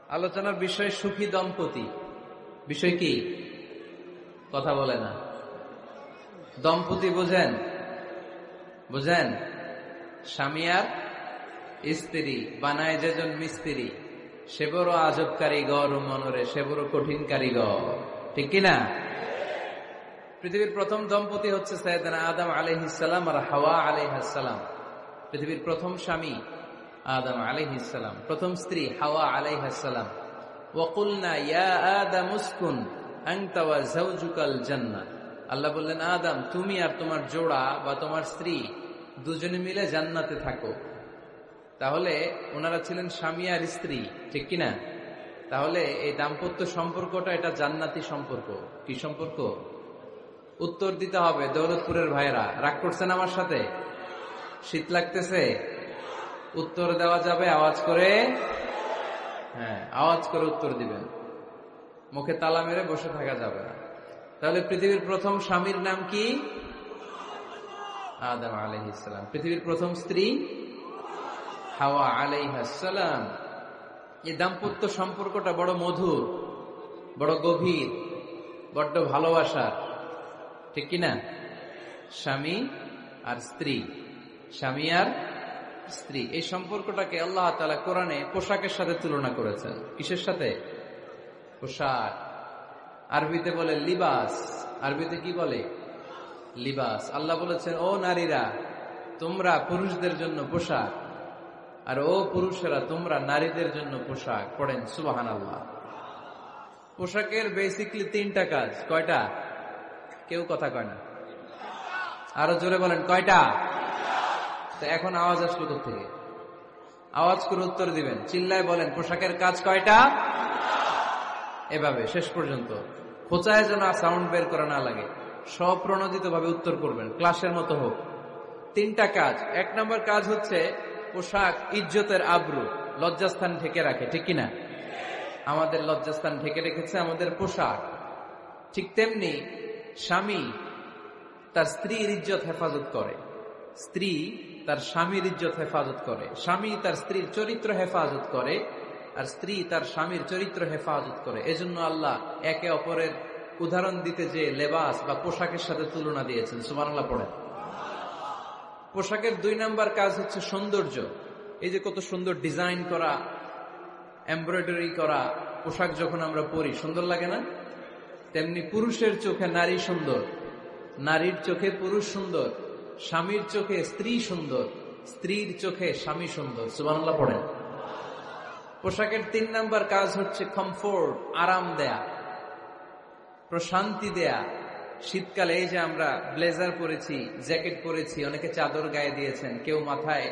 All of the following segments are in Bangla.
আলোচনার বিষয় সুখী দম্পতি। বিষয় কি? কথা বলে না। দম্পতি বোঝেন? বুঝেন? স্বামী আর স্ত্রী বানায় যেজন মিস্ত্রি, সে বড় আজব কারিগর ও মনরে, সে বড় কঠিন কারিগর। ঠিক কিনা? পৃথিবীর প্রথম দম্পতি হচ্ছে সাইয়েদনা আদম আলাইহিস সালাম আর হাওয়া আলাইহিস সালাম। পৃথিবীর প্রথম স্বামী আদম আলাইহিস সালাম, প্রথম স্ত্রী হাওয়া আলাইহিস সালাম। ওয়া কুলনা ইয়া আদম উসকুন আনতা ওয়া যাওজুকাল জান্নাহ। আল্লাহ বললেন, আদম তুমি আর তোমার জোড়া বা তোমার স্ত্রী দুজনে মিলে জান্নাতে থাকো। তাহলে ওনারা ছিলেন স্বামী আর স্ত্রী, ঠিক কিনা? তাহলে এই দাম্পত্য সম্পর্কটা এটা জান্নাতি সম্পর্ক। কি সম্পর্ক? উত্তর দিতে হবে। দৌলতপুরের ভাইরা রাগ করছেন আমার সাথে? শীত লাগতেছে? উত্তর দেওয়া যাবে আওয়াজ করে? হ্যাঁ, আওয়াজ করে উত্তর দিবেন, মুখে তালা মেরে বসে থাকা যাবে না। তাহলে পৃথিবীর প্রথম স্বামীর নাম কি? আদম আলাইহিস সালাম। পৃথিবীর প্রথম স্ত্রী হাওয়া আলাইহিস সালাম। এই দাম্পত্য সম্পর্কটা বড় মধুর, বড় গভীর, বড্ড ভালোবাসার, ঠিক কিনা? স্বামী আর স্ত্রী, স্বামী আর স্ত্রী, এই সম্পর্কটাকে আল্লাহ তাআলা কোরআনে পোশাকের সাথে তুলনা করেছেন। কিসের সাথে? পোশাক। আরবিতে বলে লিবাস। আরবিতে কি বলে? লিবাস। আল্লাহ বলেছেন, ও নারীরা তোমরা পুরুষদের জন্য পোশাক, আর ও পুরুষেরা তোমরা নারীদের জন্য পোশাক। পড়েন সুবহানাল্লাহ। পোশাকের বেসিকলি তিনটা কাজ। কয়টা? কেউ কথা কয় না। আরো জোরে বলেন, কয়টা? তো এখন আওয়াজ আসলো কোথেকে? আওয়াজ করে উত্তর দিবেন, চিল্লায় বলেন পোশাকের কাজ কয়টা? এভাবে শেষ পর্যন্ত খোঁচায় যেন সাউন্ড বের করা না লাগে, স্বপ্রণোদিত ভাবে উত্তর করবেন, ক্লাসের মতো হোক। তিনটা কাজ। এক নম্বর কাজ হচ্ছে পোশাক ইজ্জতের আবরু, লজ্জাস্থান ঢেকে রাখে, ঠিক কিনা? আমাদের লজ্জাস্থান ঢেকে রেখেছে আমাদের পোশাক। ঠিক তেমনি স্বামী তার স্ত্রীর ইজ্জত হেফাজত করে, স্ত্রী তার স্বামীর ইজ্জত হেফাজত করে, স্বামী তার স্ত্রীর চরিত্র হেফাজত করে, আর স্ত্রী তার স্বামীর চরিত্র হেফাজত করে। এজন্য আল্লাহ একে অপরের উদাহরণ দিতে যে লেবাস বা পোশাকের সাথে তুলনা দিয়েছেন। সুবহানাল্লাহ পড়েন। পোশাকের দুই নাম্বার কাজ হচ্ছে সৌন্দর্য। এই যে কত সুন্দর ডিজাইন করা, এমব্রয়ডারি করা পোশাক যখন আমরা পরি সুন্দর লাগে না? তেমনি পুরুষের চোখে নারী সুন্দর, নারীর চোখে পুরুষ সুন্দর, স্বামীর চোখে স্ত্রী সুন্দর, স্ত্রীর চোখে স্বামী সুন্দর। সুবহানাল্লাহ পড়েন। পোশাকের তিন নাম্বার কাজ হচ্ছে কমফোর্ট, আরাম দেয়া, প্রশান্তি দেয়া। শীতকালে এই যে আমরা ব্লেজার পরেছি, জ্যাকেট পরেছি, অনেকে চাদর গায়ে দিয়েছেন, কেউ মাথায়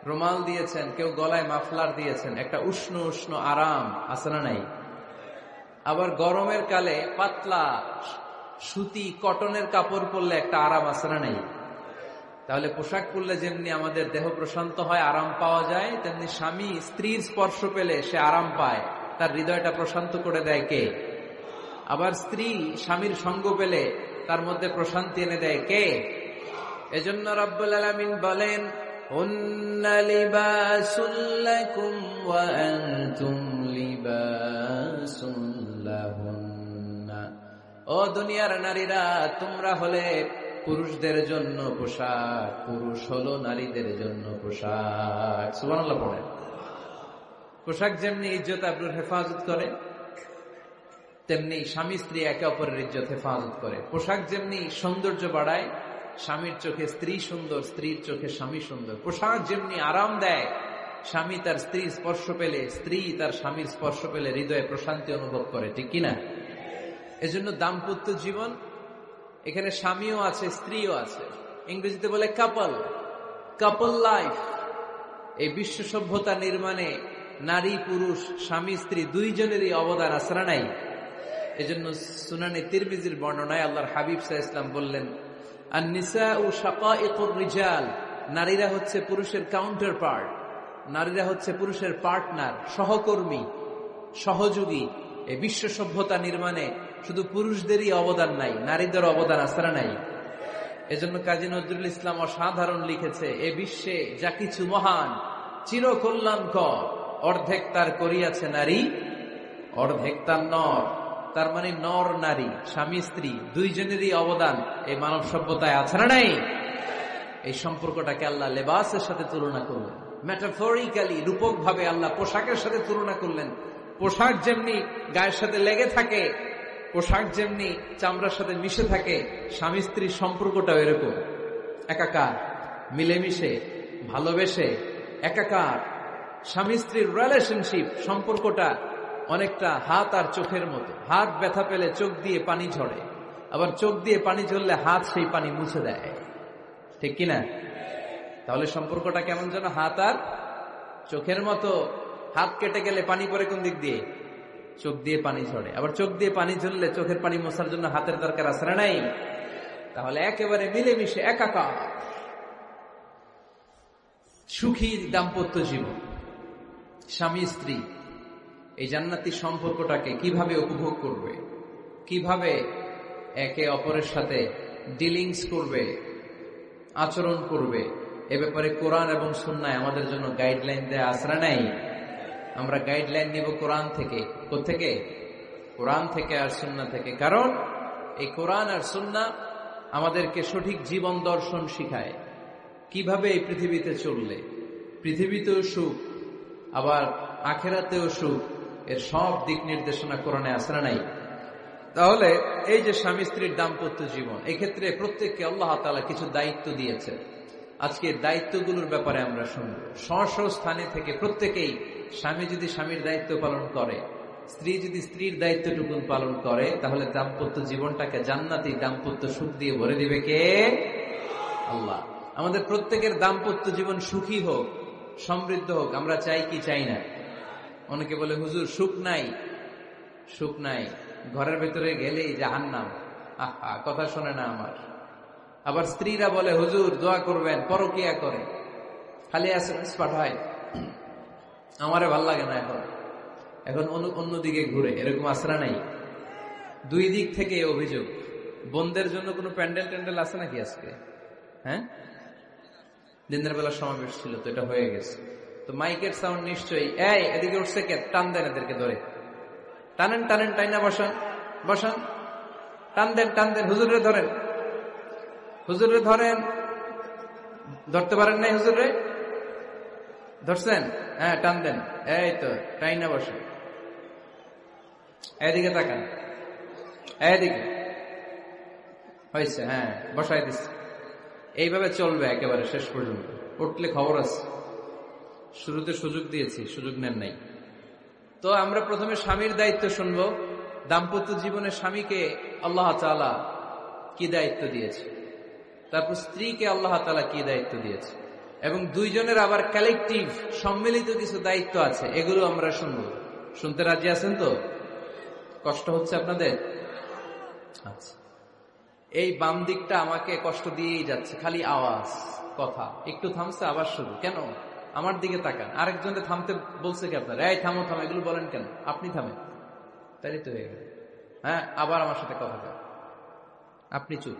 রুমাল দিয়েছেন, কেউ গলায় মাফলার দিয়েছেন, একটা উষ্ণ উষ্ণ আরাম আছে না নাই? আবার গরমের কালে পাতলা সুতি কটনের কাপড় পরলে একটা আরাম আছে না নাই? তাহলে পোশাক পরলে যেমনি আমাদের দেহ প্রশান্ত হয়, আরাম পাওয়া যায়, তেমনি স্বামী স্ত্রীর স্পর্শ পেলে সে আরাম পায়, তার হৃদয়টা প্রশান্ত করে দেয় কে? আবার স্ত্রী স্বামীর সঙ্গ পেলে তার মধ্যে প্রশান্তি এনে দেয় কে? এজন্য রব্বুল আলামিন বলেন, হুন্না লিবাসুল লাকুম ওয়া আনতুম লিবাসুল লাহুন্না। ও দুনিয়ার নারীরা, তোমরা হলে পুরুষদের জন্য পোশাক, পুরুষ হলো নারীদের জন্য পোশাক। সুবহানাল্লাহ পড়েন। পোশাক যেমনি ইজ্জত আবরুর হেফাজত করে, তেমনি স্বামী স্ত্রী একে অপরের ইজ্জত হেফাজত করে। পোশাক যেমনি সৌন্দর্য বাড়ায়, স্বামীর চোখে স্ত্রী সুন্দর, স্ত্রীর চোখে স্বামী সুন্দর। পোশাক যেমনি আরাম দেয়, স্বামী তার স্ত্রীর স্পর্শ পেলে, স্ত্রী তার স্বামীর স্পর্শ পেলে হৃদয়ে প্রশান্তি অনুভব করে, ঠিক কিনা? এজন্য দাম্পত্য জীবন, এখানে স্বামীও আছে স্ত্রীও আছে। ইংরেজিতে বলে কাপল, কাপল লাইফ। এই বিশ্ব সভ্যতা নির্মাণে নারী পুরুষ, স্বামী স্ত্রী দুইজনেরই অবদান আছে না নাই? এজন্য সুনানে তিরমিজির বর্ণনায় আল্লাহর হাবিব সাল্লাল্লাহু আলাইহি ওয়াসাল্লাম বললেন, আন-নিসাউ শাকাইকুর রিজাল। নারীরা হচ্ছে পুরুষের কাউন্টার পার্ট, নারীরা হচ্ছে পুরুষের পার্টনার, সহকর্মী, সহযোগী। এই বিশ্ব সভ্যতা নির্মাণে শুধু পুরুষদেরই অবদান নাই, নারীদের অবদান আছে না নাই? এজন্য কাজী নজরুল ইসলাম অসাধারণ লিখেছে, এ বিশ্বে যা কিছু মহান চিরকল্যাণকর অর্ধেক তার করিয়াছে নারী, অর্ধেক তার নর। তার মানে নর নারী, স্বামী স্ত্রী দুইজনেরই অবদান এই মানব সভ্যতায় আছে না নাই? এই সম্পর্কটাকে আল্লাহ লেবাসের সাথে তুলনা করলেন, মেটাফরিক্যালি, রূপক ভাবে আল্লাহ পোশাকের সাথে তুলনা করলেন। পোশাক যেমনি গায়ের সাথে লেগে থাকে, পোশাক যেমনি চামড়ার সাথে মিশে থাকে, স্বামী স্ত্রীর সম্পর্কটাও এরকম একাকার, মিলেমিশে, ভালোবেসে একাকার। স্বামী স্ত্রীর রিলেশনশিপ সম্পর্কটা অনেকটা হাত আর চোখের মতো। হাত ব্যথা পেলে চোখ দিয়ে পানি ঝরে, আবার চোখ দিয়ে পানি ঝরলে হাত সেই পানি মুছে দেয়, ঠিক কিনা? তাহলে সম্পর্কটা কেমন যেন হাত আর চোখের মতো। হাত কেটে গেলে পানি পড়ে কোন দিক দিয়ে? চোখ দিয়ে পানি ঝরে। আবার চোখ দিয়ে পানি ঝরলে চোখের পানি মোছার জন্য হাতের দরকার আছে না নাই? তাহলে একেবারে মিলেমিশে একাকার সুখী দাম্পত্য জীবন। স্বামী স্ত্রী এই জান্নাতি সম্পর্কটাকে কিভাবে উপভোগ করবে, কিভাবে একে অপরের সাথে ডিলিংস করবে, আচরণ করবে, এ ব্যাপারে কোরআন এবং সুন্নাহ আমাদের জন্য গাইডলাইন দেয়া আছে না নাই? আমরা গাইডলাইন নিব কোরআন থেকে। কোত্থেকে? কোরআন থেকে আর সুন্নাহ থেকে। কারণ এই কোরআন আর সুন্নাহ আমাদেরকে সঠিক জীবন দর্শন শিখায়, কিভাবে এই পৃথিবীতে চললে পৃথিবীতেও সুখ, আবার আখেরাতেও সুখ, এর সব দিক নির্দেশনা কোরআনে আছে না নাই? তাহলে এই যে স্বামী স্ত্রীর দাম্পত্য জীবন, এক্ষেত্রে প্রত্যেককে আল্লাহ তাআলা কিছু দায়িত্ব দিয়েছে। আজকে দায়িত্বগুলোর ব্যাপারে আমরা শুনব। স্ব স্থানে থেকে প্রত্যেকেই, স্বামী যদি স্বামীর দায়িত্ব পালন করে, স্ত্রী যদি স্ত্রীর দায়িত্বটুকু পালন করে, তাহলে দাম্পত্য জীবনটাকে জান্নাতি দাম্পত্য সুখ দিয়ে ভরে দিবে কে? আল্লাহ। আমাদের প্রত্যেকের দাম্পত্য জীবন সুখী হোক, সমৃদ্ধ হোক, আমরা চাই কি চাই না? অনেকে বলে হুজুর সুখ নাই, সুখ নাই, ঘরের ভেতরে গেলেই জাহান্নাম। আহা, কথা শোনে না আমার। আবার স্ত্রীরা বলে হুজুর দোয়া করবেন, পরকিয়া করে, খালি এসএমএস পাঠায়, আমারে ভাল লাগে না, এখন এখন অন্যদিকে ঘুরে। এরকম আসরা নাই? দুই দিক থেকে অভিযোগ। বোনদের জন্য কোনো প্যান্ডেল ট্যান্ডেল আছে নাকি আজকে? হ্যাঁ, দিনের বেলা সমাবেশ ছিল তো, এটা হয়ে গেছে তো মাইকের সাউন্ড নিশ্চয়ই। এই এদিকে উঠছে কে? টান দেন এদেরকে ধরে, টানেন টানেন, টাইনা বসান বসান, টান দেন টান দেন, হুজুরে ধরেন, হুজুরে ধরেন। ধরতে পারেন নাই হুজুরে? ধরছেন? হ্যাঁ, টান দেন। এই তো, টাইনা বসেন, এদিকে তাকান, এদিকে হয়েছে, হ্যাঁ বসাই দিচ্ছে। এইভাবে চলবে একেবারে শেষ পর্যন্ত। উঠলে খবর আছে। শুরুতে সুযোগ দিয়েছি, সুযোগ নেন নাই। তো আমরা প্রথমে স্বামীর দায়িত্ব শুনবো। দাম্পত্য জীবনে স্বামীকে আল্লাহ তাআলা কি দায়িত্ব দিয়েছে, তারপর স্ত্রীকে আল্লাহ তাআলা কি দায়িত্ব দিয়েছে, এবং দুইজনের আবার কালেকটিভ সম্মিলিত কিছু দায়িত্ব আছে, এগুলো আমরা শুনবো। শুনতে রাজি আছেন তো? কষ্ট হচ্ছে আপনাদের? আচ্ছা, এই বাম দিকটা আমাকে কষ্ট দিয়েই যাচ্ছে, খালি আওয়াজ, কথা। একটু থামছে আবার শুরু। কেন? আমার দিকে তাকান। আরেকজনকে থামতে বলছে কি আপনার? এই থামো থামো, এগুলো বলেন কেন? আপনি থামেন, তাই তো হয়ে গেল। হ্যাঁ, আবার আমার সাথে কথা বলেন, আপনি চুপ।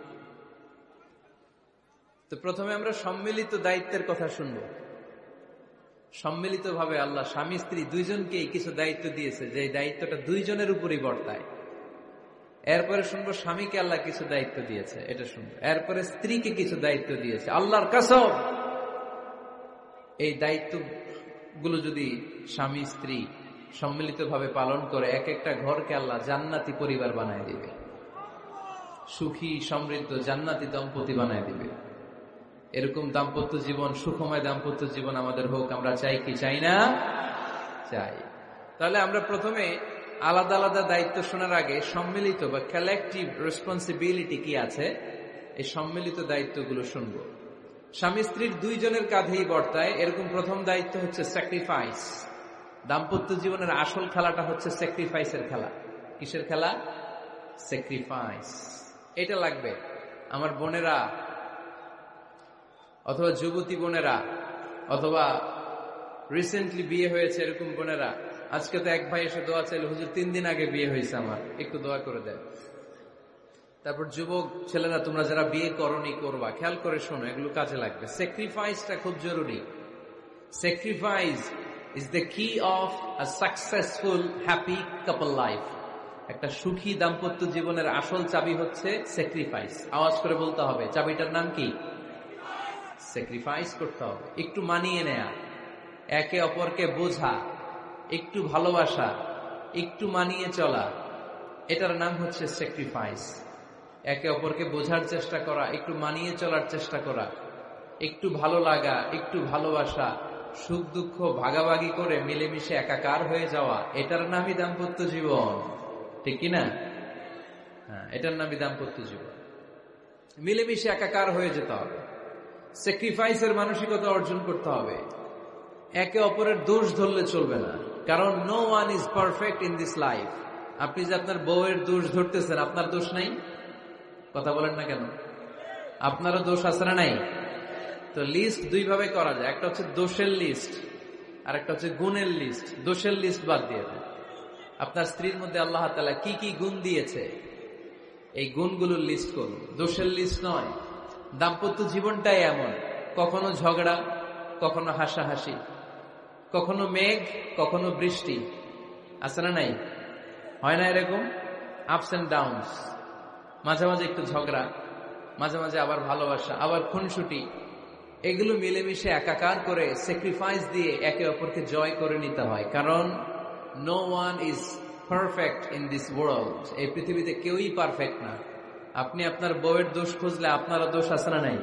তো প্রথমে আমরা সম্মিলিত দায়িত্বের কথা শুনব। সম্মিলিতভাবে আল্লাহ স্বামী স্ত্রী দুইজনকেই কিছু দায়িত্ব দিয়েছে, যে দায়িত্বটা দুইজনের উপরই বর্তায়। এরপরে শুনবো স্বামীকে আল্লাহ কিছু দায়িত্ব দিয়েছে, এটা শুনবো। এরপরে স্ত্রীকে কিছু দায়িত্ব দিয়েছে। আল্লাহর কসম, এই দায়িত্বগুলো যদি স্বামী স্ত্রী সম্মিলিতভাবে পালন করে, এক একটা ঘরকে আল্লাহ জান্নাতি পরিবার বানায় দিবে, সুখী সমৃদ্ধ জান্নাতি দম্পতি বানায় দিবে। এরকম দাম্পত্য জীবন, সুখময় দাম্পত্য জীবন আমাদের হোক। আমরা চাই কি চাই না? চাই। তাহলে আমরা প্রথমে আলাদা আলাদা দায়িত্ব শোনার আগে সম্মিলিত বা কালেকটিভ রেসপন্সিবিলিটি কি আছে, এই সম্মিলিত দায়িত্বগুলো শুনব। স্বামী স্ত্রীর দুইজনের কাঁধেই বর্তায় এরকম প্রথম দায়িত্ব হচ্ছে স্যাক্রিফাইস। দাম্পত্য জীবনের আসল খেলাটা হচ্ছে স্যাক্রিফাইসের খেলা। কিসের খেলা? স্যাক্রিফাইস। এটা লাগবে। আমার বোনেরা, অথবা যুবতী বোনেরা, অথবা রিসেন্টলি বিয়ে হয়েছে এরকম বোনেরা, আজকে তো এক ভাই এসে দোয়া চাইল, হুজুর 3 দিন আগে বিয়ে হয়েছে আমার, একটু দোয়া করে দেন। তারপর যুবক ছেলেরা, তোমরা যারা বিয়ে করনি করবা, খেয়াল করে শোনো, এগুলো কাজে লাগবে। স্যাক্রিফাইসটা খুব জরুরি। Sacrifice is the key of a successful happy couple life. একটা সুখী দাম্পত্য জীবনের আসল চাবি হচ্ছে স্যাক্রিফাইস। আওয়াজ করে বলতে হবে, চাবিটার নাম কি? স্যাক্রিফাইস করতে হবে, একটু মানিয়ে নেয়া, একে অপরকে বোঝা, একটু ভালোবাসা, একটু মানিয়ে চলা, এটার নাম হচ্ছে স্যাক্রিফাইস। একে অপরকে বোঝার চেষ্টা করা, একটু মানিয়ে চলার চেষ্টা করা, একটু ভালো লাগা, একটু ভালোবাসা, সুখ দুঃখ ভাগাভাগি করে মিলেমিশে একাকার হয়ে যাওয়া, এটার নামই দাম্পত্য জীবন। ঠিক কিনা? হ্যাঁ, এটার নামই দাম্পত্য জীবন। মিলেমিশে একাকার হয়ে যেতে হবে, স্যাক্রিফাইসের মানসিকতা অর্জন করতে হবে। একে অপরের দোষ ধরলে চলবে না, কারণ no one is perfect in this life. আপনি যে আপনার বউয়ের দোষ ধরতেছেন, আপনার দোষ নাই? কথা বলেন না কেন? আপনারও দোষ আছে না নাই? তো লিস্ট দুই ভাবে করা যায়, একটা হচ্ছে দোষের লিস্ট আর একটা হচ্ছে গুণের লিস্ট। দোষের লিস্ট বাদ দিয়ে দেন। আপনার স্ত্রীর মধ্যে আল্লাহ তাআলা কি কি গুণ দিয়েছে, এই গুণগুলোর লিস্ট করুন, দোষের লিস্ট নয়। দাম্পত্য জীবনটাই এমন, কখনো ঝগড়া, কখনো হাসাহাসি, কখনো মেঘ, কখনো বৃষ্টি, আছে না নাই? হয় না এরকম? আপস এন্ড ডাউনস, মাঝে মাঝে একটু ঝগড়া, মাঝে মাঝে আবার ভালোবাসা, আবার খুনসুটি, এগুলো মিলেমিশে একাকার করে স্যাক্রিফাইস দিয়ে একে অপরকে জয় করে নিতে হয়। কারণ no one is perfect in this world. এই পৃথিবীতে কেউই পারফেক্ট না। আপনি আপনার বউয়ের দোষ খুঁজলে আপনারও দোষ আছে না নাই?